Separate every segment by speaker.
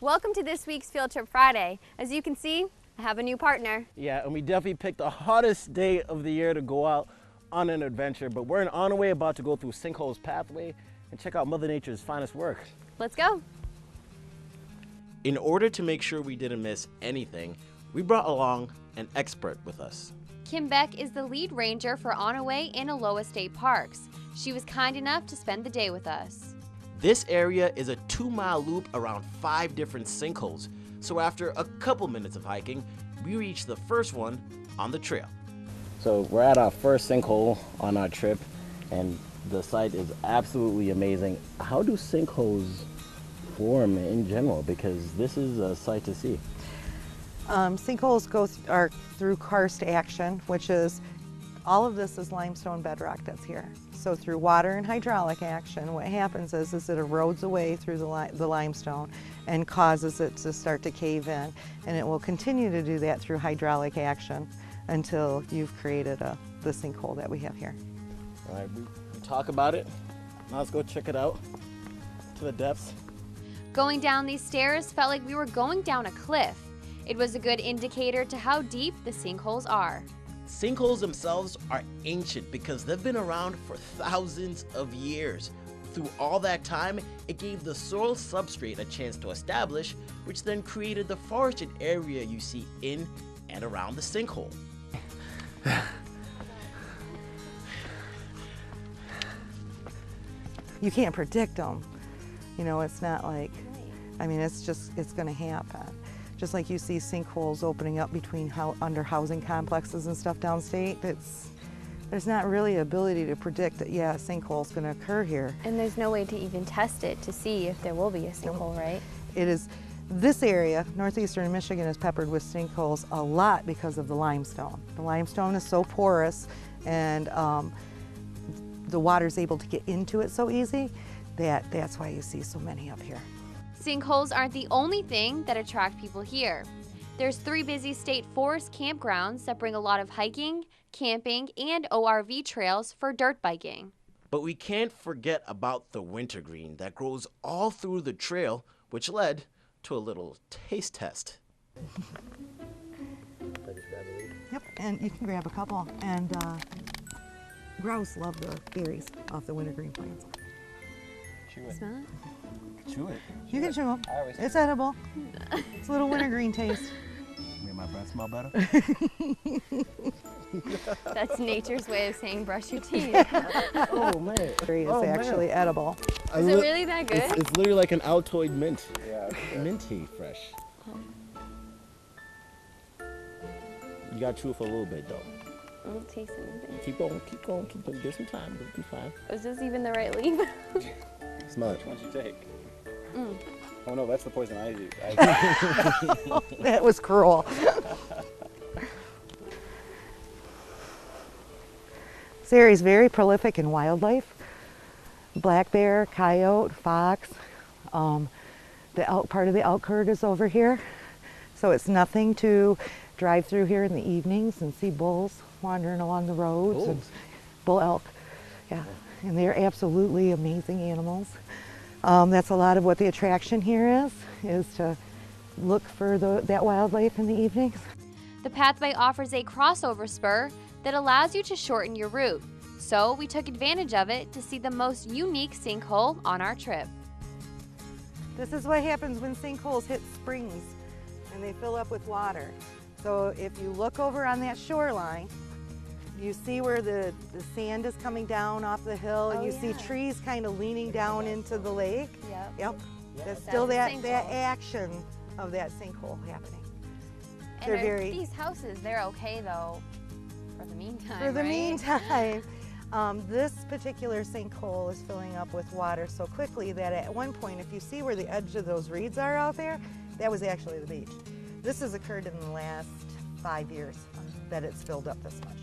Speaker 1: Welcome to this week's Field Trip Friday. As you can see, I have a new partner.
Speaker 2: Yeah, and we definitely picked the hottest day of the year to go out on an adventure, but we're on our way about to go through Sinkholes pathway and check out Mother Nature's finest work.
Speaker 1: Let's go.
Speaker 2: In order to make sure we didn't miss anything, we brought along an expert with us.
Speaker 1: Kim Beck is the lead ranger for Onaway and Aloha State Parks. She was kind enough to spend the day with us.
Speaker 2: This area is a 2-mile loop around 5 different sinkholes, so after a couple minutes of hiking, we reached the first one on the trail. So we're at our first sinkhole on our trip, and the site is absolutely amazing. How do sinkholes form in general? Because this is a sight to see.
Speaker 3: Sinkholes are through karst action, which is, all of this is limestone bedrock that's here. So through water and hydraulic action, what happens is it erodes away through the limestone and causes it to start to cave in. And it will continue to do that through hydraulic action until you've created the sinkhole that we have here.
Speaker 2: All right, we talk about it. Now let's go check it out to the depths.
Speaker 1: Going down these stairs felt like we were going down a cliff. It was a good indicator to how deep the sinkholes are.
Speaker 2: Sinkholes themselves are ancient because they've been around for thousands of years. Through all that time, it gave the soil substrate a chance to establish, which then created the forested area you see in and around the sinkhole.
Speaker 3: You can't predict them. You know, it's not like, I mean, it's going to happen. Just like you see sinkholes opening up between under housing complexes and stuff downstate, there's not really ability to predict that, yeah, a sinkhole's going to occur here.
Speaker 1: And there's no way to even test it to see if there will be a sinkhole, right?
Speaker 3: It is, this area, northeastern Michigan, is peppered with sinkholes a lot because of the limestone. The limestone is so porous, and the water's able to get into it so easy that's why you see so many up here.
Speaker 1: Sinkholes aren't the only thing that attract people here. There's 3 busy state forest campgrounds that bring a lot of hiking, camping, and ORV trails for dirt biking.
Speaker 2: But we can't forget about the wintergreen that grows all through the trail, which led to a little taste test.
Speaker 3: Yep, and you can grab a couple. And grouse love the berries off the wintergreen plants.
Speaker 2: Chew it.
Speaker 1: Smell it?
Speaker 2: Chew it.
Speaker 3: You can chew them. It's edible. It's a little wintergreen taste.
Speaker 2: Make my breath smell better?
Speaker 1: That's nature's way of saying brush your teeth.
Speaker 2: Oh, man.
Speaker 3: It's actually edible.
Speaker 1: Is it really that good?
Speaker 2: It's literally like an Altoid mint. Yeah. Minty fresh. You gotta chew it for a little bit, though.
Speaker 1: I don't taste anything.
Speaker 2: Keep going, keep going, keep going. Give some time, it'll be fine.
Speaker 1: Is this even the right leaf?
Speaker 2: Smell it.
Speaker 4: Which ones you take?
Speaker 1: Mm.
Speaker 4: Oh no, that's the poison I use.
Speaker 3: That was cruel. This area is very prolific in wildlife. Black bear, coyote, fox. The elk, part of the elk herd is over here. So it's nothing to drive through here in the evenings and see bulls wandering along the roads. And bull elk, yeah. And they're absolutely amazing animals. That's a lot of what the attraction here is to look for that wildlife in the evenings.
Speaker 1: The pathway offers a crossover spur that allows you to shorten your route. So we took advantage of it to see the most unique sinkhole on our trip.
Speaker 3: This is what happens when sinkholes hit springs and they fill up with water. So if you look over on that shoreline, you see where the sand is coming down off the hill, and you see trees kind of leaning down into the lake. Yep. That's still that action of that sinkhole happening.
Speaker 1: And these houses, they're okay though, for the meantime,
Speaker 3: For the meantime. This particular sinkhole is filling up with water so quickly that at one point, if you see where the edge of those reeds are out there, that was actually the beach. This has occurred in the last 5 years that it's filled up this much.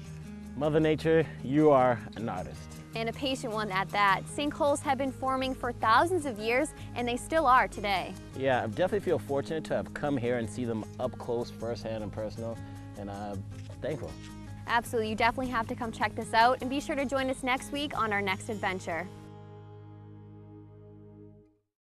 Speaker 2: Mother Nature, you are an artist.
Speaker 1: And a patient one at that. Sinkholes have been forming for thousands of years, and they still are today.
Speaker 2: Yeah, I definitely feel fortunate to have come here and see them up close, firsthand and personal, and I'm thankful.
Speaker 1: Absolutely, you definitely have to come check this out, and be sure to join us next week on our next adventure.